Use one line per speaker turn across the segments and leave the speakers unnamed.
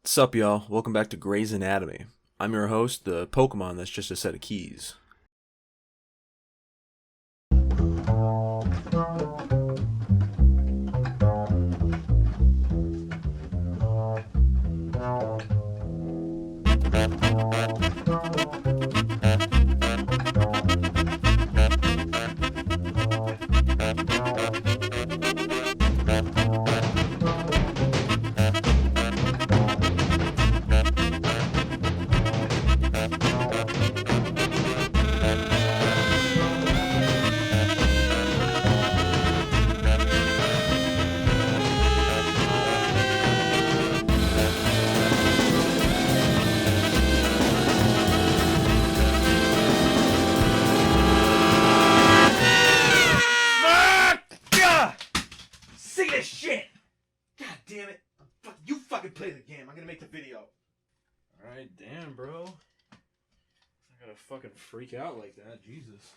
What's up, y'all? Welcome back to Grey's Anatomy. I'm your host, the Pokemon that's just a set of keys.
Play the game. I'm gonna make the video.
Alright, damn, bro. I gotta fucking freak out like that. Jesus.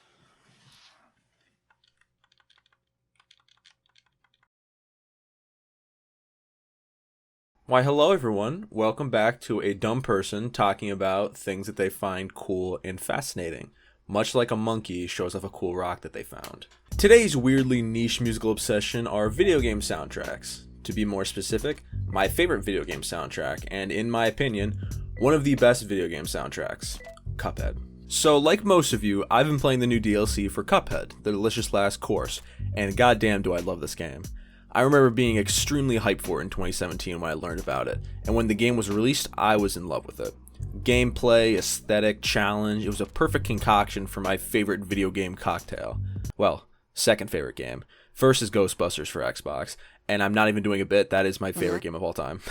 Why, hello, everyone. Welcome back to a dumb person talking about things that they find cool and fascinating, much like a monkey shows off a cool rock that they found. Today's weirdly niche musical obsession are video game soundtracks. To be more specific, my favorite video game soundtrack, and in my opinion, one of the best video game soundtracks, Cuphead. So like most of you, I've been playing the new DLC for Cuphead, The Delicious Last Course, and goddamn do I love this game. I remember being extremely hyped for it in 2017 when I learned about it, and when the game was released, I was in love with it. Gameplay, aesthetic, challenge, it was a perfect concoction for my favorite video game cocktail. Well, second favorite game. First is Ghostbusters for Xbox, and I'm not even doing a bit, that is my favorite game of all time.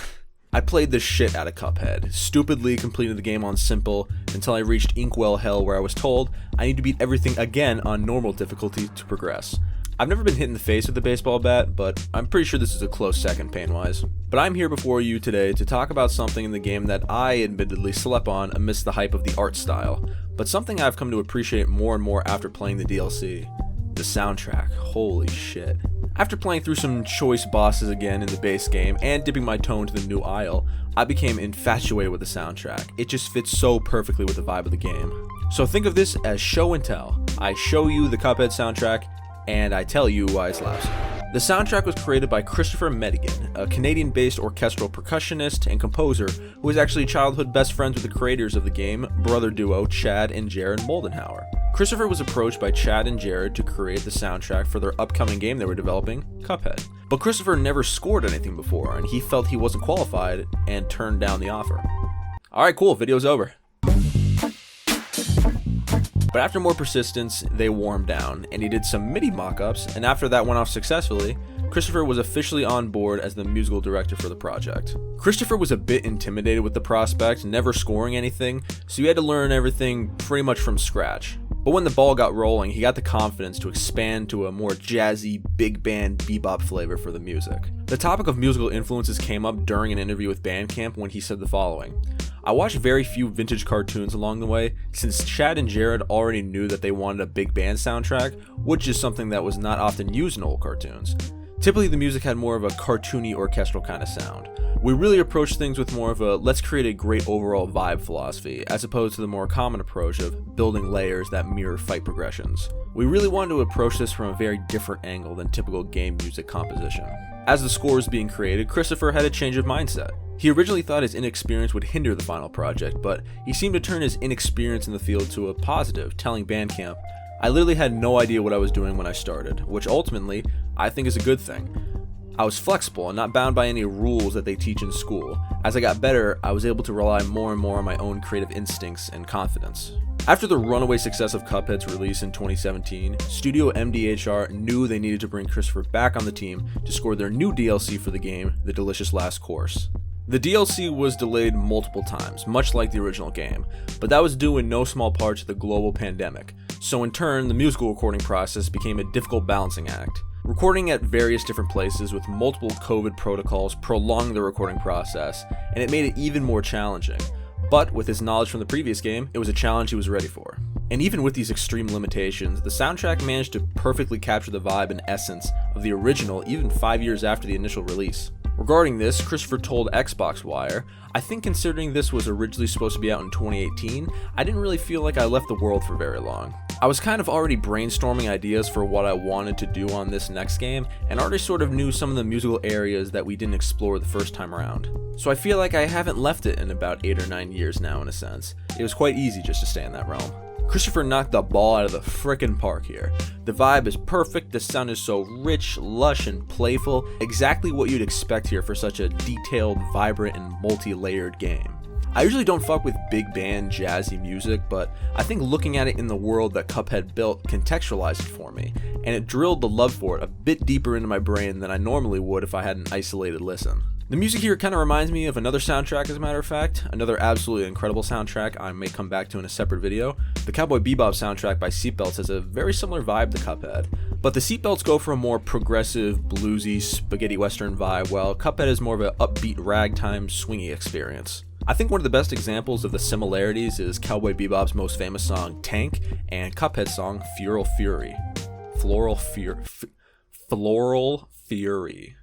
I played the shit out of Cuphead, stupidly completed the game on simple until I reached Inkwell Hell, where I was told I need to beat everything again on normal difficulty to progress. I've never been hit in the face with a baseball bat, but I'm pretty sure this is a close second pain-wise. But I'm here before you today to talk about something in the game that I admittedly slept on amidst the hype of the art style, but something I've come to appreciate more and more after playing the DLC. The soundtrack. Holy shit. After playing through some choice bosses again in the base game and dipping my toe into the new Isle, I became infatuated with the soundtrack. It just fits so perfectly with the vibe of the game. So think of this as show and tell. I show you the Cuphead soundtrack, and I tell you why it slaps. The soundtrack was created by Kristofer Maddigan, a Canadian-based orchestral percussionist and composer who was actually childhood best friends with the creators of the game, brother duo Chad and Jared Moldenhauer. Kristofer was approached by Chad and Jared to create the soundtrack for their upcoming game they were developing, Cuphead. But Kristofer never scored anything before, and he felt he wasn't qualified and turned down the offer. Alright, cool, video's over. But after more persistence, they wore him down, and he did some MIDI mock-ups, and after that went off successfully, Kristofer was officially on board as the musical director for the project. Kristofer was a bit intimidated with the prospect, never scoring anything, so he had to learn everything pretty much from scratch. But when the ball got rolling, he got the confidence to expand to a more jazzy, big band bebop flavor for the music. The topic of musical influences came up during an interview with Bandcamp when he said the following: I watched very few vintage cartoons along the way, since Chad and Jared already knew that they wanted a big band soundtrack, which is something that was not often used in old cartoons. Typically the music had more of a cartoony orchestral kind of sound. We really approached things with more of a let's create a great overall vibe philosophy, as opposed to the more common approach of building layers that mirror fight progressions. We really wanted to approach this from a very different angle than typical game music composition. As the score was being created, Kristofer had a change of mindset. He originally thought his inexperience would hinder the final project, but he seemed to turn his inexperience in the field to a positive, telling Bandcamp, I literally had no idea what I was doing when I started, which ultimately, I think is a good thing. I was flexible and not bound by any rules that they teach in school. As I got better, I was able to rely more and more on my own creative instincts and confidence. After the runaway success of Cuphead's release in 2017, Studio MDHR knew they needed to bring Kristofer back on the team to score their new DLC for the game, The Delicious Last Course. The DLC was delayed multiple times, much like the original game, but that was due in no small part to the global pandemic, so in turn, the musical recording process became a difficult balancing act. Recording at various different places with multiple COVID protocols prolonged the recording process, and it made it even more challenging. But with his knowledge from the previous game, it was a challenge he was ready for. And even with these extreme limitations, the soundtrack managed to perfectly capture the vibe and essence of the original even 5 years after the initial release. Regarding this, Kristofer told Xbox Wire, "I think considering this was originally supposed to be out in 2018, I didn't really feel like I left the world for very long. I was kind of already brainstorming ideas for what I wanted to do on this next game, and already sort of knew some of the musical areas that we didn't explore the first time around. So I feel like I haven't left it in about 8 or 9 years now in a sense. It was quite easy just to stay in that realm." Kristofer knocked the ball out of the frickin' park here. The vibe is perfect, the sound is so rich, lush, and playful, exactly what you'd expect here for such a detailed, vibrant, and multi-layered game. I usually don't fuck with big band jazzy music, but I think looking at it in the world that Cuphead built contextualized it for me, and it drilled the love for it a bit deeper into my brain than I normally would if I had an isolated listen. The music here kind of reminds me of another soundtrack, as a matter of fact, another absolutely incredible soundtrack I may come back to in a separate video. The Cowboy Bebop soundtrack by Seatbelts has a very similar vibe to Cuphead, but the Seatbelts go for a more progressive, bluesy, spaghetti western vibe, while Cuphead is more of an upbeat, ragtime, swingy experience. I think one of the best examples of the similarities is Cowboy Bebop's most famous song, Tank, and Cuphead's song, Floral Fury. Floral Fury.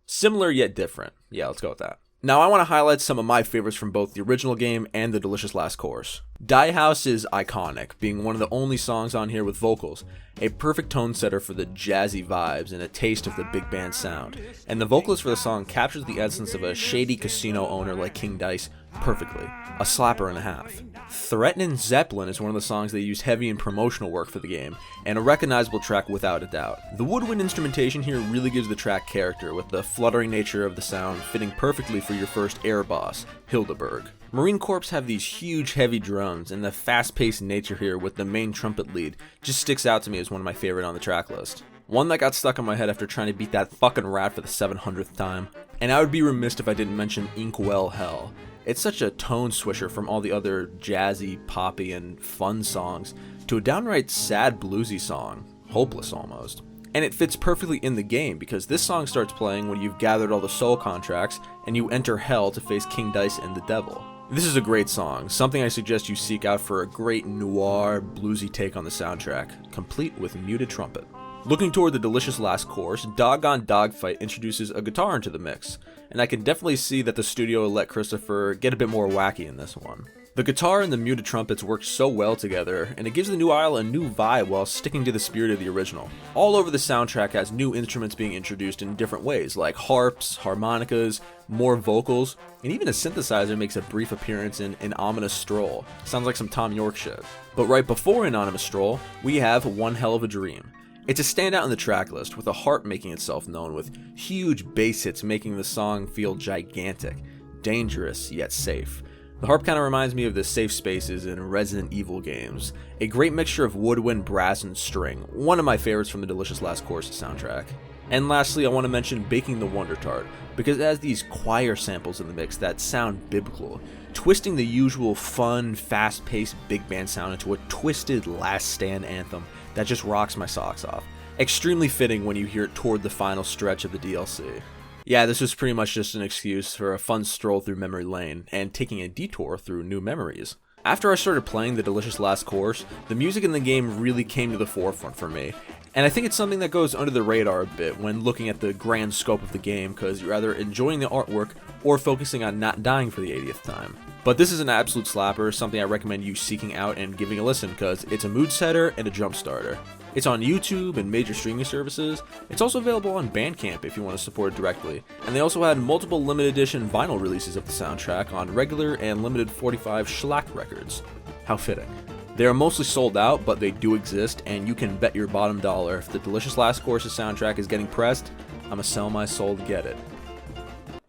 Similar yet different. Yeah, let's go with that. Now I want to highlight some of my favorites from both the original game and the Delicious Last Course. Die House is iconic, being one of the only songs on here with vocals, a perfect tone setter for the jazzy vibes and a taste of the big band sound. And the vocalist for the song captures the essence of a shady casino owner like King Dice perfectly. A slapper and a half. Threatenin' Zeppelin is one of the songs they use heavy in promotional work for the game, and a recognizable track without a doubt. The woodwind instrumentation here really gives the track character, with the fluttering nature of the sound fitting perfectly for your first air boss, Hildeberg. Marine Corps have these huge heavy drums, and the fast-paced nature here with the main trumpet lead just sticks out to me as one of my favorite on the track list. One that got stuck in my head after trying to beat that fucking rat for the 700th time. And I would be remiss if I didn't mention Inkwell Hell. It's such a tone swisher from all the other jazzy, poppy, and fun songs to a downright sad bluesy song, hopeless almost. And it fits perfectly in the game because this song starts playing when you've gathered all the soul contracts and you enter hell to face King Dice and the devil. This is a great song, something I suggest you seek out for a great noir, bluesy take on the soundtrack, complete with muted trumpet. Looking toward the Delicious Last Course, Doggone Dogfight introduces a guitar into the mix, and I can definitely see that the studio let Kristofer get a bit more wacky in this one. The guitar and the muted trumpets work so well together, and it gives the new isle a new vibe while sticking to the spirit of the original. All over the soundtrack has new instruments being introduced in different ways, like harps, harmonicas, more vocals, and even a synthesizer makes a brief appearance in An Ominous Stroll. Sounds like some Tom York shit. But right before An Ominous Stroll, we have One Hell of a Dream. It's a standout in the track list, with a harp making itself known, with huge bass hits making the song feel gigantic, dangerous, yet safe. The harp kind of reminds me of the safe spaces in Resident Evil games. A great mixture of woodwind, brass, and string, one of my favorites from the Delicious Last Course soundtrack. And lastly, I want to mention Baking the Wonder Tart, because it has these choir samples in the mix that sound biblical, twisting the usual fun, fast-paced big band sound into a twisted Last Stand anthem that just rocks my socks off. Extremely fitting when you hear it toward the final stretch of the DLC. Yeah, this was pretty much just an excuse for a fun stroll through memory lane, and taking a detour through new memories. After I started playing the Delicious Last Course, the music in the game really came to the forefront for me, and I think it's something that goes under the radar a bit when looking at the grand scope of the game, because you're either enjoying the artwork or focusing on not dying for the 80th time. But this is an absolute slapper, something I recommend you seeking out and giving a listen, because it's a mood setter and a jump starter. It's on YouTube and major streaming services. It's also available on Bandcamp if you want to support it directly. And they also had multiple limited edition vinyl releases of the soundtrack on regular and limited 45 shellac records. How fitting. They are mostly sold out, but they do exist, and you can bet your bottom dollar if the Delicious Last Course's soundtrack is getting pressed, I'ma sell my soul to get it.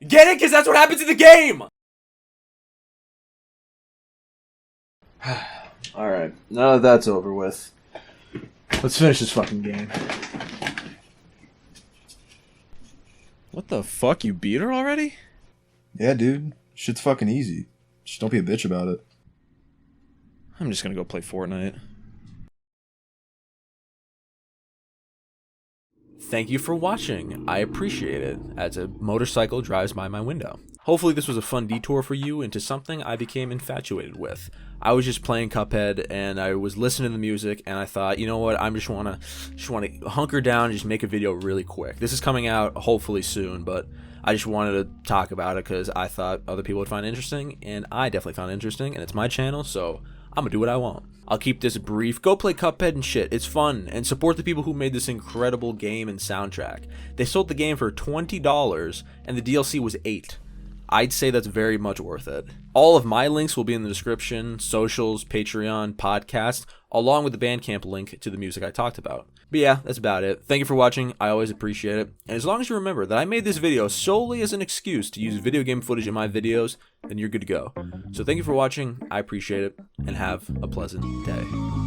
Get it? Because that's what happens in the game! Alright, now that that's over with, let's finish this fucking game. What the fuck, you beat her already?
Yeah, dude. Shit's fucking easy. Just don't be a bitch about it.
I'm just gonna go play Fortnite. Thank you for watching. I appreciate it, as a motorcycle drives by my window. Hopefully this was a fun detour for you into something I became infatuated with. I was just playing Cuphead and I was listening to the music and I thought, you know what, I just wanna hunker down and just make a video really quick. This is coming out hopefully soon, but I just wanted to talk about it because I thought other people would find it interesting, and I definitely found it interesting, and it's my channel, so I'm gonna do what I want. I'll keep this brief. Go play Cuphead and shit. It's fun, and support the people who made this incredible game and soundtrack. They sold the game for $20, and the DLC was $8. I'd say that's very much worth it. All of my links will be in the description, socials, Patreon, podcast, along with the Bandcamp link to the music I talked about. But yeah, that's about it. Thank you for watching. I always appreciate it. And as long as you remember that I made this video solely as an excuse to use video game footage in my videos, then you're good to go. So thank you for watching. I appreciate it, and have a pleasant day.